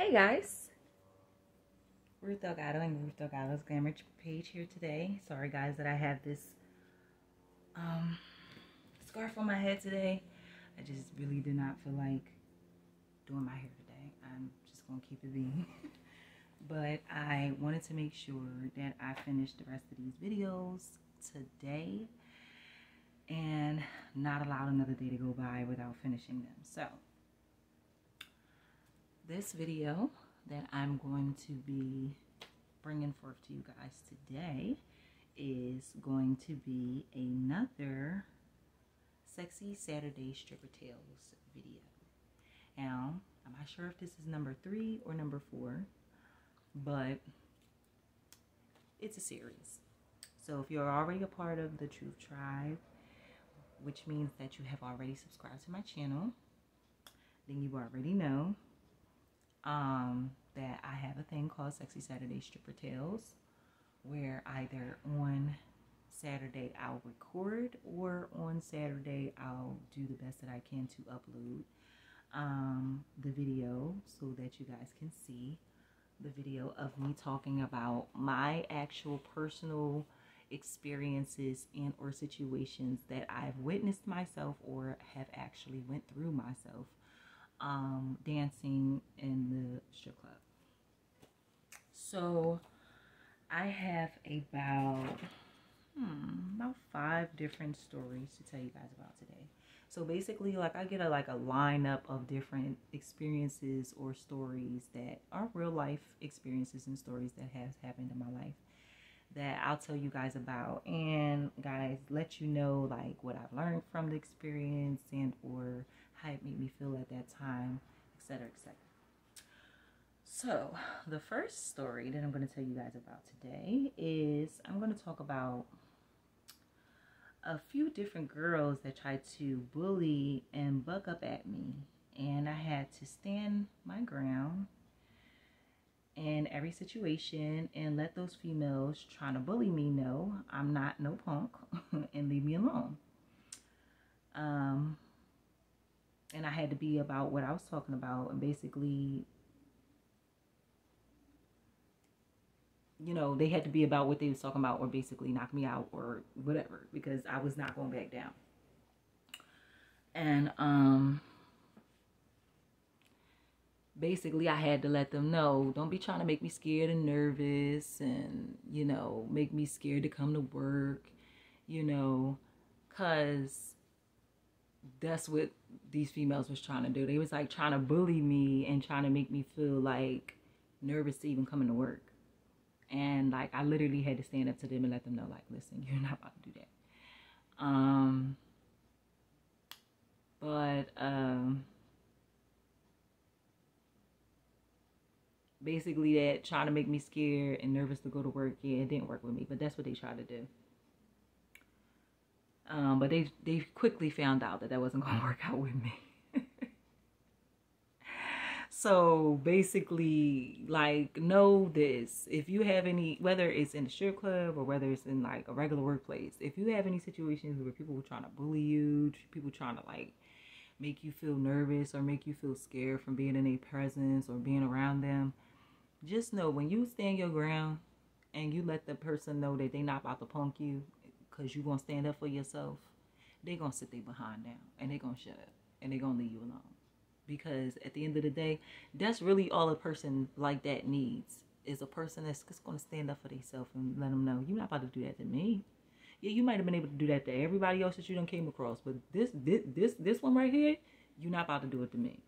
Hey guys, Ruth Delgado and Ruth Delgado's Glamour page here today. Sorry guys that I have this scarf on my head today. I just really did not feel like doing my hair today. I'm just gonna keep it being. But I wanted to make sure that I finished the rest of these videos today and not allow another day to go by without finishing them. So this video that I'm going to be bringing forth to you guys today is going to be another Sexy Saturday Stripper Tales video. Now, I'm not sure if this is number 3 or number 4, but it's a series. So if you're already a part of the Truth Tribe, which means that you have already subscribed to my channel, then you already know that I have a thing called Sexy Saturday Stripper Tales, where either on Saturday I'll record or on Saturday I'll do the best that I can to upload the video so that you guys can see the video of me talking about my actual personal experiences and or situations that I've witnessed myself or have actually went through myself dancing in the strip club. So I have about 5 different stories to tell you guys about today. So basically, like, I get a lineup of different experiences or stories that are real life experiences and stories that has happened in my life that I'll tell you guys about, and guys, let you know like what I've learned from the experience and or how it made me feel at that time, etc., etc. So the first story that I'm going to tell you guys about today is I'm going to talk about a few different girls that tried to bully and buck up at me, and I had to stand my ground in every situation and let those females trying to bully me know I'm not no punk and leave me alone. And I had to be about what I was talking about, and basically, you know, they had to be about what they was talking about or basically knock me out or whatever, because I was not going back down. And basically I had to let them know, don't be trying to make me scared and nervous and, you know, make me scared to come to work, you know, because that's what these females was trying to do. They was like trying to bully me and trying to make me feel like nervous to even come into work. And like I literally had to stand up to them and let them know, like, listen, you're not about to do that. Basically that trying to make me scared and nervous to go to work, yeah, it didn't work with me, but that's what they tried to do. But they quickly found out that wasn't going to work out with me. So basically, like, know this: if you have any, whether it's in the strip club or whether it's in like a regular workplace, if you have any situations where people are trying to bully you, people trying to like make you feel nervous or make you feel scared from being in their presence or being around them, just know when you stand your ground and you let the person know that they're not about to punk you because you're going to stand up for yourself, they're going to sit their behind down and they're going to shut up and they're going to leave you alone. Because at the end of the day, that's really all a person like that needs, is a person that's just going to stand up for themselves and let them know, you're not about to do that to me. Yeah, you might have been able to do that to everybody else that you done came across, but this one right here, you're not about to do it to me.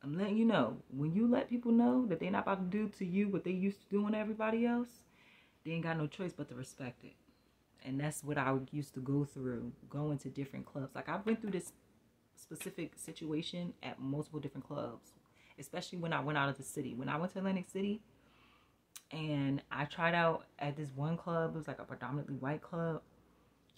I'm letting you know, when you let people know that they're not about to do to you what they used to doing to everybody else, they ain't got no choice but to respect it. And that's what I used to go through, going to different clubs. Like, I went through this specific situation at multiple different clubs, especially when I went out of the city. When I went to Atlantic City and I tried out at this one club, it was like a predominantly white club,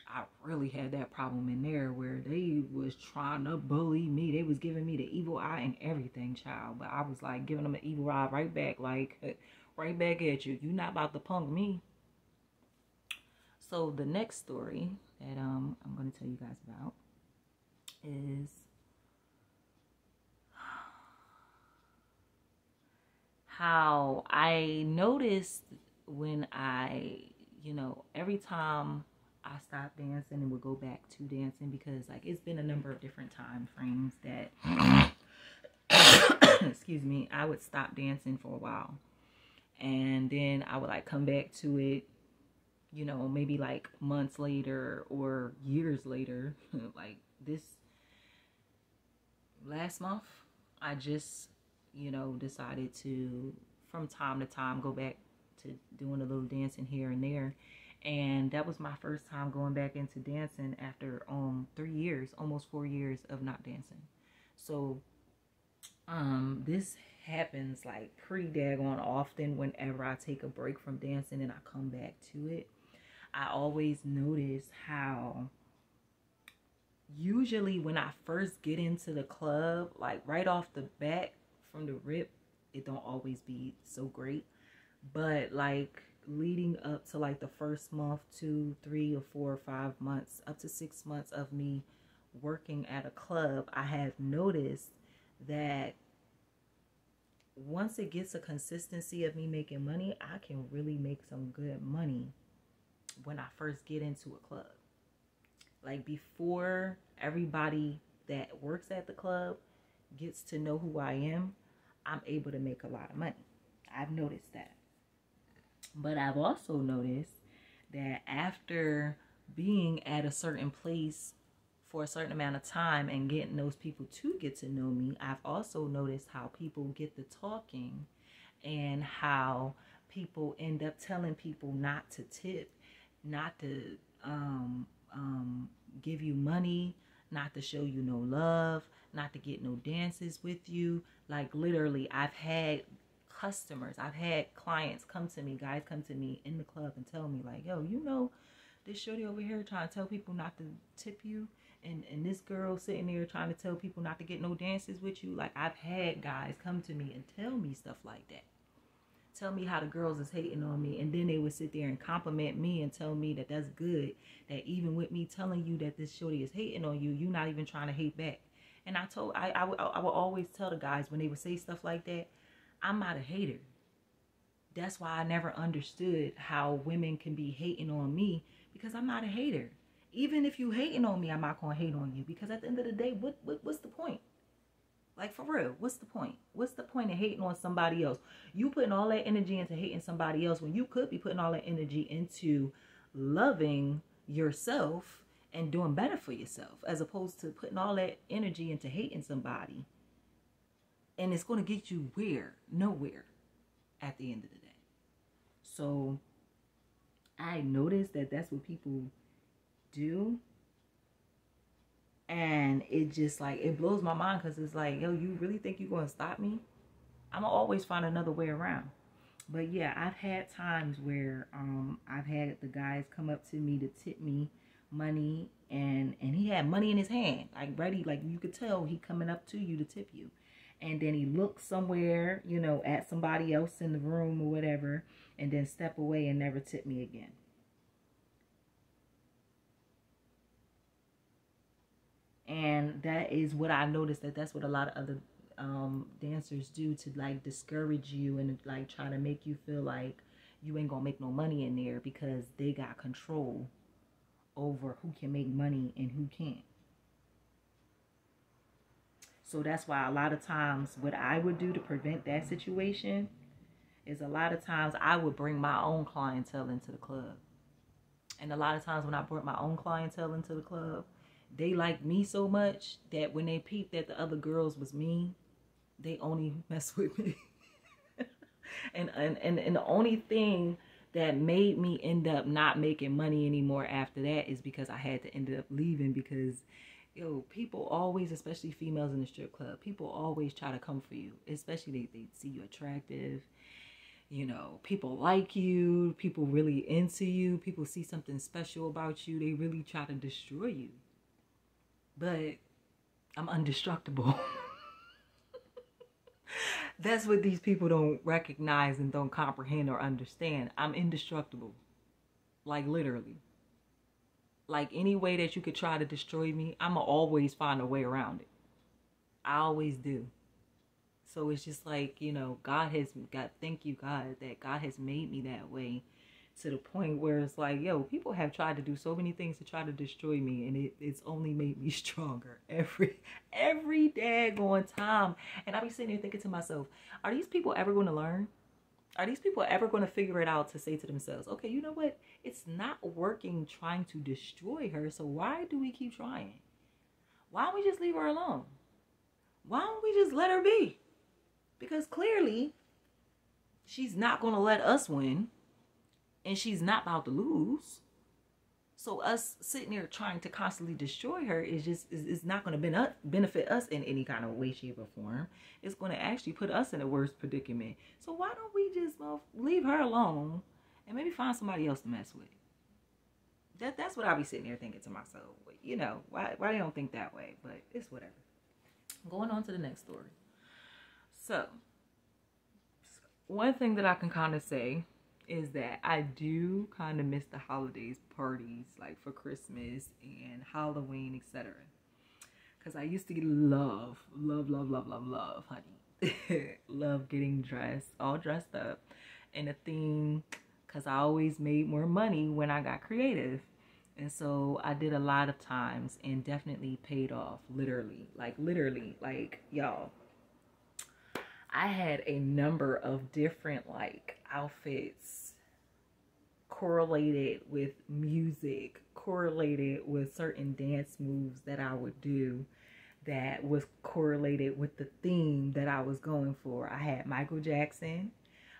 I really had that problem in there where they was trying to bully me. They was giving me the evil eye and everything, child. But I was like giving them an evil eye right back, like right back at you. You not about to punk me. So the next story that I'm going to tell you guys about is how I noticed when every time I stopped dancing and would go back to dancing, because like it's been a number of different time frames that excuse me, I would stop dancing for a while and then I would like come back to it, maybe like months later or years later. Like this last month, I just, decided to, from time to time, go back to doing a little dancing here and there. And that was my first time going back into dancing after 3 years, almost 4 years of not dancing. So this happens like pretty daggone often whenever I take a break from dancing and I come back to it. I always notice how usually when I first get into the club, like right off the bat from the rip, it don't always be so great. But like leading up to like the first month, 2, 3 or 4 or 5 months, up to 6 months of me working at a club, I have noticed that once it gets a consistency of me making money, I can really make some good money when I first get into a club. Like before everybody that works at the club gets to know who I am, I'm able to make a lot of money. I've noticed that. But I've also noticed that after being at a certain place for a certain amount of time and getting those people to get to know me, I've also noticed how people get the talking and how people end up telling people not to tip, not to give you money, not to show you no love, not to get no dances with you. Like literally, I've had customers, I've had clients come to me, guys come to me in the club and tell me like, yo, this shorty over here trying to tell people not to tip you, and this girl sitting there trying to tell people not to get no dances with you. Like I've had guys come to me and tell me stuff like that. Tell me how the girls is hating on me, and then they would sit there and compliment me and tell me that that's good, that even with me telling you that this shorty is hating on you, you're not even trying to hate back. And I would always tell the guys when they would say stuff like that, I'm not a hater. That's why I never understood how women can be hating on me, because I'm not a hater. Even if you hating on me, I'm not going to hate on you, because at the end of the day, what's the point? Like for real, what's the point? What's the point of hating on somebody else? You putting all that energy into hating somebody else when you could be putting all that energy into loving yourself and doing better for yourself, as opposed to putting all that energy into hating somebody. And it's going to get you where? Nowhere at the end of the day. So I noticed that that's what people do. And it just like, it blows my mind, because it's like, yo, you really think you're going to stop me? I'm going to always find another way around. But yeah, I've had times where I've had the guys come up to me to tip me money, and he had money in his hand, like ready, like you could tell he coming up to you to tip you. And then he looks somewhere, at somebody else in the room or whatever, and then step away and never tip me again. And that is what I noticed, that's what a lot of other dancers do to like discourage you and like try to make you feel like you ain't gonna make no money in there, because they got control over who can make money and who can't. So that's why a lot of times what I would do to prevent that situation is, a lot of times I would bring my own clientele into the club. And a lot of times when I brought my own clientele into the club, they liked me so much that when they peeped that the other girls was mean, they only mess with me. and the only thing that made me end up not making money anymore after that is because I had to end up leaving, because people always, especially females in the strip club, people always try to come for you, especially they see you attractive. People like you, people really into you, people see something special about you, they really try to destroy you. But I'm indestructible. That's what these people don't recognize and don't comprehend or understand. I'm indestructible. Like literally. Like any way that you could try to destroy me, I'ma always find a way around it. I always do. So it's just like, you know, thank you, God, that God has made me that way, to the point where it's like, yo, people have tried to do so many things to try to destroy me, and it's only made me stronger every daggone time. And I be sitting there thinking to myself, are these people ever going to learn? Are these people ever going to figure it out to say to themselves, okay, you know what? It's not working trying to destroy her, so why do we keep trying? Why don't we just leave her alone? Why don't we just let her be? Because clearly, she's not going to let us win, and she's not about to lose. So us sitting there trying to constantly destroy her is not going to benefit us in any kind of way, shape, or form. It's going to actually put us in a worse predicament. So why don't we just leave her alone and maybe find somebody else to mess with? That's what I'll be sitting there thinking to myself. You know, why they don't think that way? But it's whatever. Going on to the next story. So, one thing that I can kind of say is that I do kind of miss the holidays, parties, like for Christmas and Halloween, etc. Because I used to love, honey. Love getting all dressed up in a theme, because I always made more money when I got creative. And so I did a lot of times and definitely paid off, literally, y'all. I had a number of different like outfits correlated with music, correlated with certain dance moves that I would do, that was correlated with the theme that I was going for. I had Michael Jackson,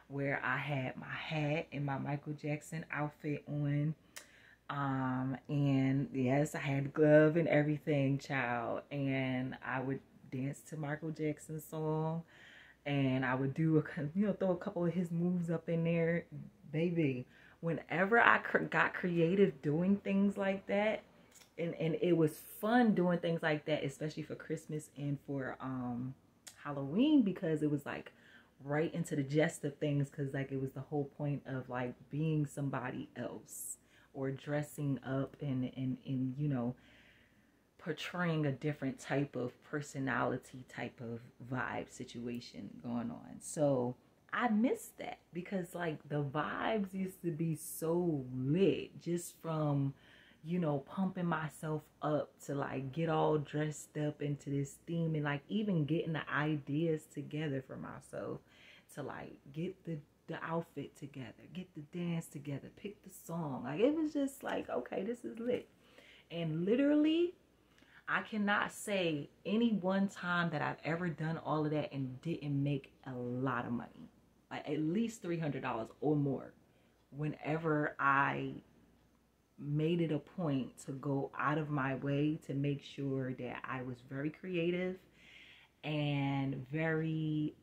where I had my hat and my Michael Jackson outfit on. And yes, I had the glove and everything, child. And I would dance to Michael Jackson's song. And I would do throw a couple of his moves up in there, baby. Whenever I got creative doing things like that, and it was fun doing things like that, especially for Christmas and for Halloween, because it was like right into the jest of things, because like it was the whole point of like being somebody else or dressing up and you know, portraying a different type of personality, type of vibe situation going on. So I miss that, because like the vibes used to be so lit, just from, you know, pumping myself up to like get all dressed up into this theme, and like even getting the ideas together for myself to like get the outfit together, get the dance together, pick the song. Like it was just like, okay, this is lit. And literally, I cannot say any one time that I've ever done all of that and didn't make a lot of money. Like at least $300 or more. Whenever I made it a point to go out of my way to make sure that I was very creative and very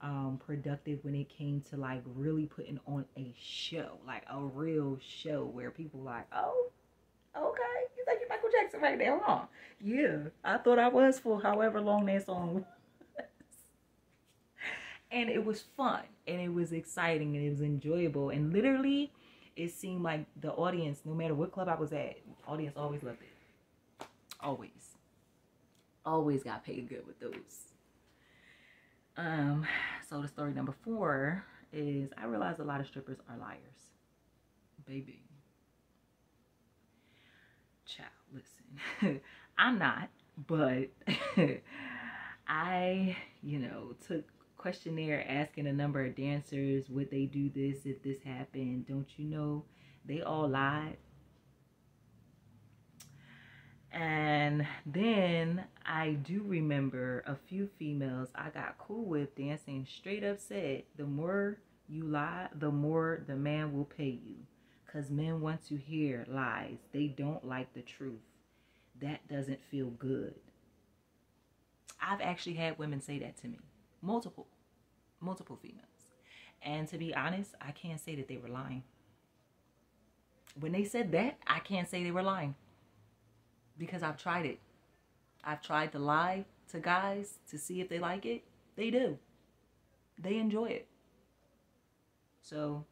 productive when it came to like really putting on a show, like a real show where people like, oh, okay, you think you're Michael Jackson right there, huh? Yeah, I thought I was for however long that song was. And it was fun, and it was exciting, and it was enjoyable. And literally, it seemed like the audience, no matter what club I was at, the audience always loved it. Always. Always got paid good with those. So the story number 4 is, I realize a lot of strippers are liars. Baby. Child, listen. I'm not, but I, you know, took questionnaire asking a number of dancers, would they do this if this happened? Don't you know they all lied? And then I do remember a few females I got cool with dancing straight up said, the more you lie, the more the man will pay you. Because men want to hear lies. They don't like the truth. That doesn't feel good. I've actually had women say that to me. Multiple females. And to be honest, I can't say that they were lying. When they said that, I can't say they were lying. Because I've tried it. I've tried to lie to guys to see if they like it. They do. They enjoy it. So,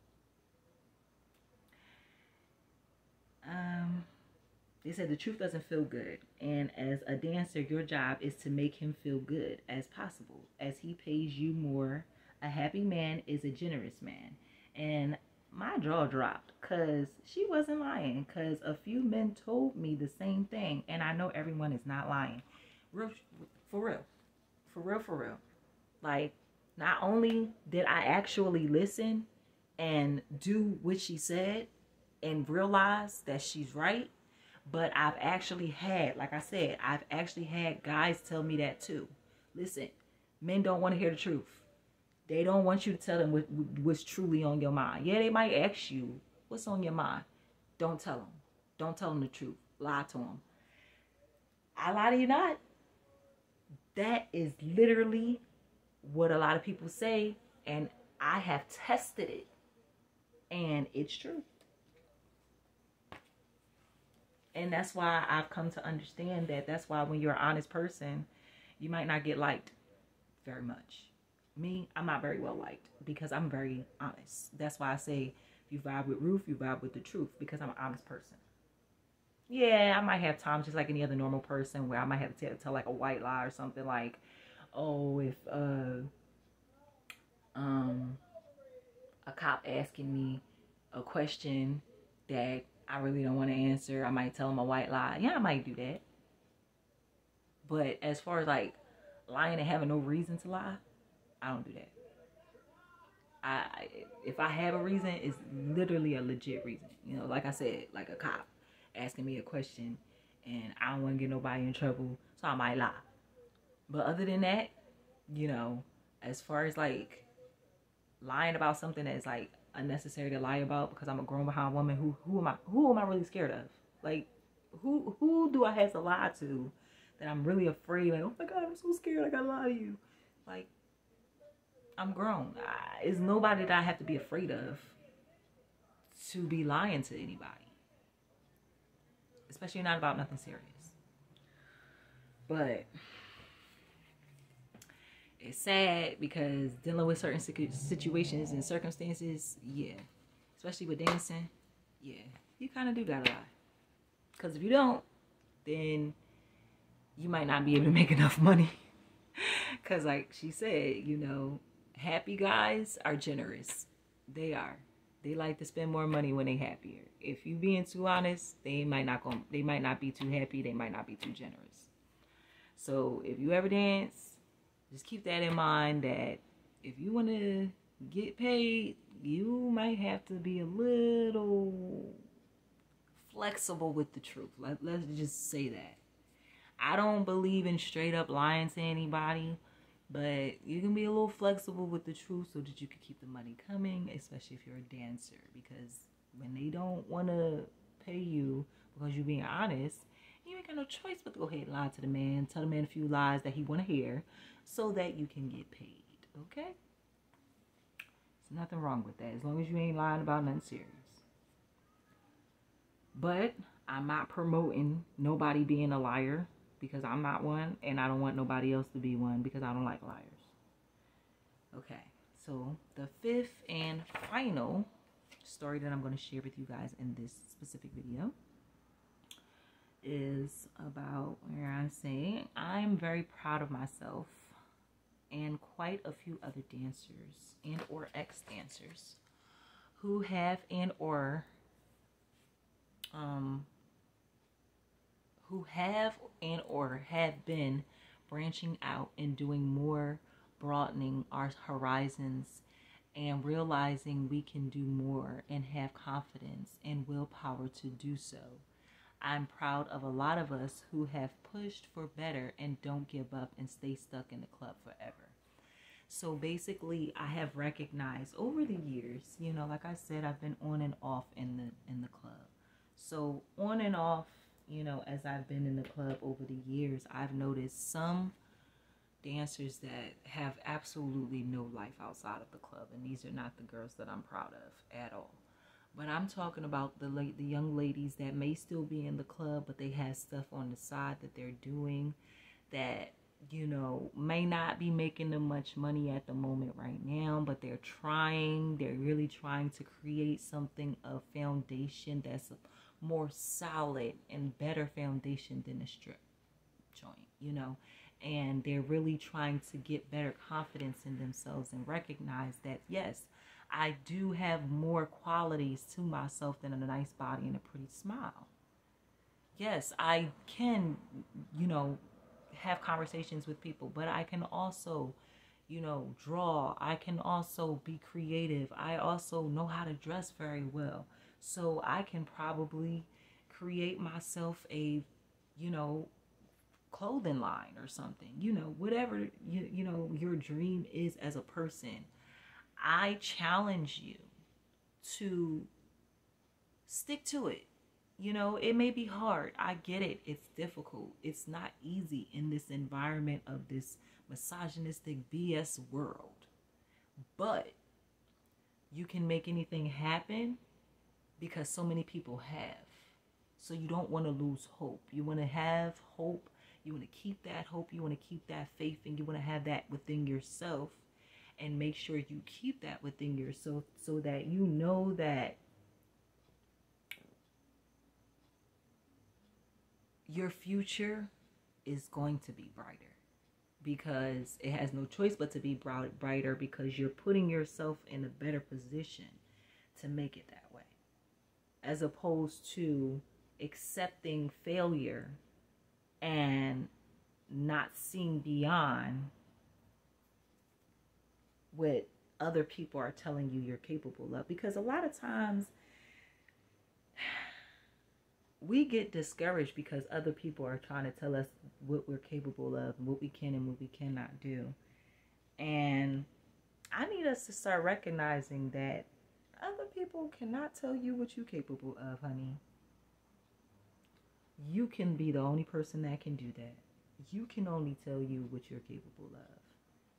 They said the truth doesn't feel good. And as a dancer, your job is to make him feel good as possible. As he pays you more, a happy man is a generous man. And my jaw dropped because she wasn't lying. Because a few men told me the same thing. And I know everyone is not lying. Real, for real. For real, for real. Like, not only did I actually listen and do what she said and realize that she's right, but I've actually had, like I said, I've actually had guys tell me that too. Listen, men don't want to hear the truth. They don't want you to tell them what's truly on your mind. Yeah, they might ask you, what's on your mind? Don't tell them. Don't tell them the truth. Lie to them. I lie to you not. That is literally what a lot of people say, and I have tested it, and it's true. And that's why I've come to understand that. That's why when you're an honest person, you might not get liked very much. Me, I'm not very well liked because I'm very honest. That's why I say if you vibe with Ruth, you vibe with the truth, because I'm an honest person. Yeah, I might have times just like any other normal person where I might have to tell like a white lie or something like, oh, if a cop asking me a question that I really don't want to answer, I might tell him a white lie. Yeah, I might do that. But as far as like lying and having no reason to lie, I don't do that. If I have a reason, it's literally a legit reason. You know, like I said, like a cop asking me a question and I don't want to get nobody in trouble, so I might lie. But other than that, you know, as far as like lying about something that's like unnecessary to lie about because I'm a grown behind woman, who am I really scared of? Like, who do I have to lie to that I'm really afraid? Like, oh my God, I'm so scared, I gotta lie to you. Like, I'm grown. It's nobody that I have to be afraid of to be lying to anybody. Especially not about nothing serious. But it's sad because dealing with certain situations and circumstances, yeah. Especially with dancing, yeah. You kind of do gotta lie. Because if you don't, then you might not be able to make enough money. Because like she said, you know, happy guys are generous. They are. They like to spend more money when they're happier. If you being too honest, they might not be too happy. They might not be too generous. So if you ever dance, just keep that in mind that if you want to get paid, you might have to be a little flexible with the truth. Let's just say that. I don't believe in straight up lying to anybody. But you can be a little flexible with the truth so that you can keep the money coming, especially if you're a dancer. Because when they don't want to pay you because you're being honest, you ain't got no choice but to go ahead and lie to the man. Tell the man a few lies that he want to hear so that you can get paid. Okay? There's nothing wrong with that as long as you ain't lying about nothing serious. But I'm not promoting nobody being a liar, because I'm not one, and I don't want nobody else to be one because I don't like liars. Okay, so the fifth and final story that I'm going to share with you guys in this specific video is about where I'm saying I'm very proud of myself and quite a few other dancers and or ex-dancers who have and or have been branching out and doing more, broadening our horizons and realizing we can do more and have confidence and willpower to do so. I'm proud of a lot of us who have pushed for better and don't give up and stay stuck in the club forever. So basically, I have recognized over the years, you know, like I said, I've been on and off in the club. So on and off, you know, as I've been in the club over the years, I've noticed some dancers that have absolutely no life outside of the club. And these are not the girls that I'm proud of at all. But I'm talking about the young ladies that may still be in the club, but they have stuff on the side that they're doing that, you know, may not be making them much money at the moment right now, but they're trying. They're really trying to create something, a foundation that's more solid and better foundation than a strip joint, you know, and they're really trying to get better confidence in themselves and recognize that, yes, I do have more qualities to myself than a nice body and a pretty smile. Yes, I can, you know, have conversations with people, but I can also, you know, draw. I can also be creative. I also know how to dress very well. So I can probably create myself a, you know, clothing line or something, you know, whatever you know your dream is as a person. I challenge you to stick to it. You know, it may be hard. I get it. It's difficult. It's not easy in this environment of this misogynistic BS world. But you can make anything happen because so many people have. So you don't want to lose hope. You want to have hope. You want to keep that hope. You want to keep that faith, and you want to have that within yourself, and make sure you keep that within yourself so that you know that your future is going to be brighter, because it has no choice but to be brighter, because you're putting yourself in a better position to make it that way, as opposed to accepting failure and not seeing beyond what other people are telling you you're capable of. Because a lot of times we get discouraged because other people are trying to tell us what we're capable of, what we can and what we cannot do. And I need us to start recognizing that other people cannot tell you what you're capable of, honey. You can be the only person that can do that. You can only tell you what you're capable of.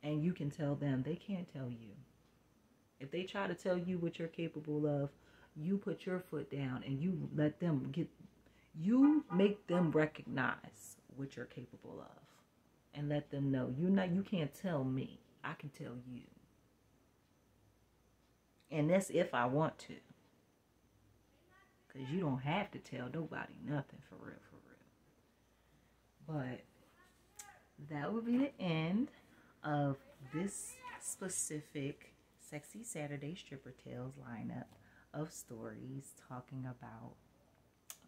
And you can tell them. They can't tell you. If they try to tell you what you're capable of, you put your foot down and you let them get, you make them recognize what you're capable of, and let them know you can't tell me. I can tell you. And that's if I want to. Because you don't have to tell nobody nothing, for real, for real. But that would be the end of this specific Sexy Saturday Stripper Tales lineup of stories talking about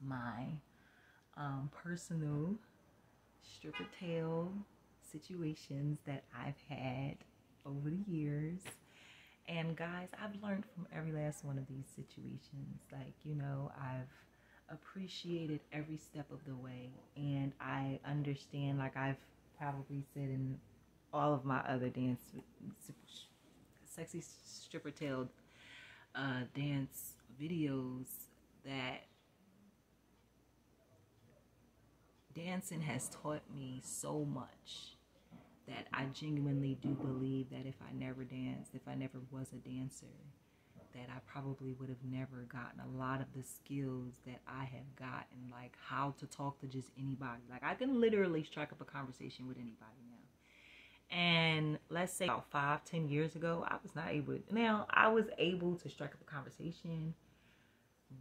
my personal stripper tale situations that I've had over the years. And guys, I've learned from every last one of these situations. Like, you know, I've appreciated every step of the way, and I understand, like I've probably said in all of my other sexy stripper tale dance videos, that dancing has taught me so much, that I genuinely do believe that if I never danced, if I never was a dancer, that I probably would have never gotten a lot of the skills that I have gotten, like how to talk to just anybody. Like I can literally strike up a conversation with anybody now. And let's say about 5-10 years ago, I was not able to. Now I was able to strike up a conversation,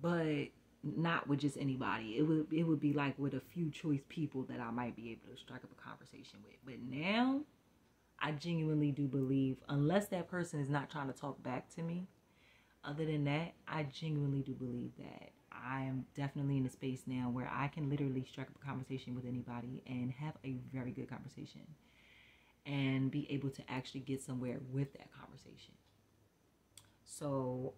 but not with just anybody. It would be like with a few choice people that I might be able to strike up a conversation with. But now I genuinely do believe, unless that person is not trying to talk back to me, other than that, I genuinely do believe that I am definitely in a space now where I can literally strike up a conversation with anybody and have a very good conversation and be able to actually get somewhere with that conversation. So,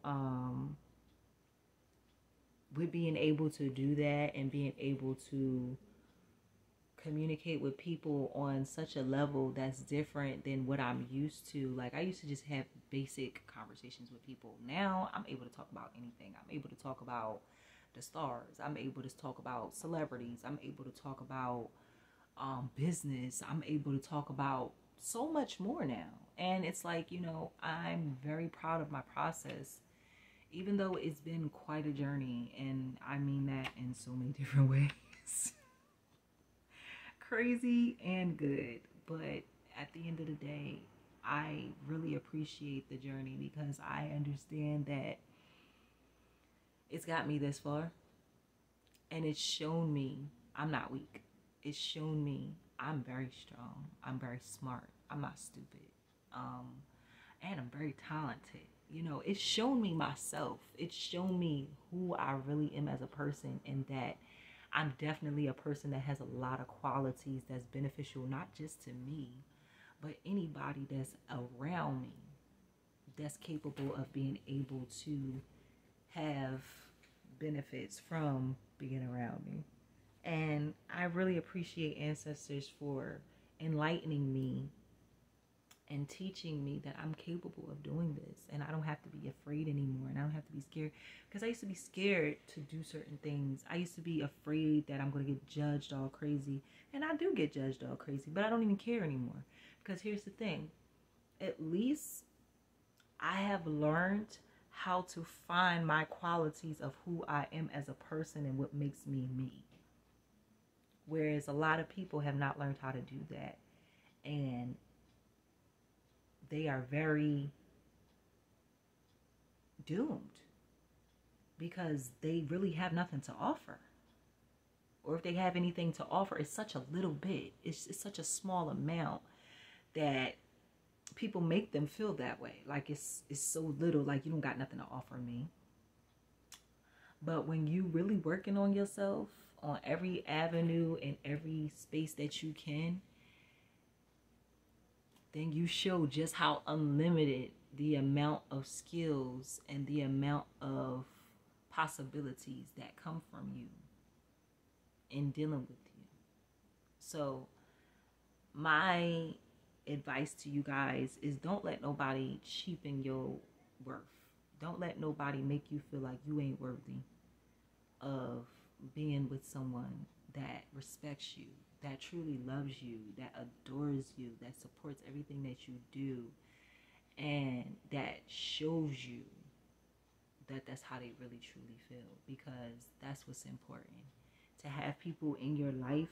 with being able to do that and being able to communicate with people on such a level that's different than what I'm used to. Like I used to just have basic conversations with people. Now I'm able to talk about anything. I'm able to talk about the stars. I'm able to talk about celebrities. I'm able to talk about business. I'm able to talk about so much more now. And it's like, you know, I'm very proud of my process, even though it's been quite a journey. And I mean that in so many different ways. Crazy and good. But at the end of the day, I really appreciate the journey, because I understand that it's got me this far. And it's shown me I'm not weak. It's shown me I'm very strong. I'm very smart. I'm not stupid. Um, and I'm very talented. You know, it's shown me myself. It's shown me who I really am as a person, and that I'm definitely a person that has a lot of qualities that's beneficial, not just to me, but anybody that's around me that's capable of being able to have benefits from being around me. And I really appreciate ancestors for enlightening me and teaching me that I'm capable of doing this, and I don't have to be afraid anymore, and I don't have to be scared, because I used to be scared to do certain things. I used to be afraid that I'm going to get judged all crazy, and I do get judged all crazy, but I don't even care anymore, because here's the thing. At least I have learned how to find my qualities of who I am as a person and what makes me me. Whereas a lot of people have not learned how to do that. And they are very doomed because they really have nothing to offer. Or if they have anything to offer, it's such a little bit. It's such a small amount that people make them feel that way. Like it's so little, like you don't got nothing to offer me. But when you really working on yourself on every avenue and every space that you can, then you show just how unlimited the amount of skills and the amount of possibilities that come from you in dealing with you. So my advice to you guys is, don't let nobody cheapen your worth. Don't let nobody make you feel like you ain't worthy of being with someone that respects you, that truly loves you, that adores you, that supports everything that you do, and that shows you that that's how they really truly feel, because that's what's important. To have people in your life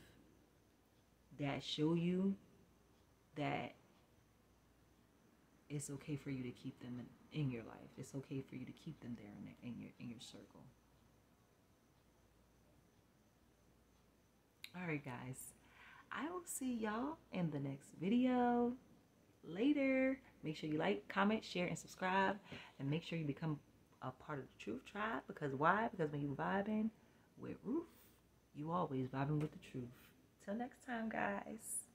that show you that it's okay for you to keep them in your life. It's okay for you to keep them there in your circle. All right, guys. I will see y'all in the next video. Later. Make sure you like, comment, share, and subscribe. And make sure you become a part of the Truth Tribe. Because why? Because when you vibing with Ruth, you always vibing with the truth. Till next time, guys.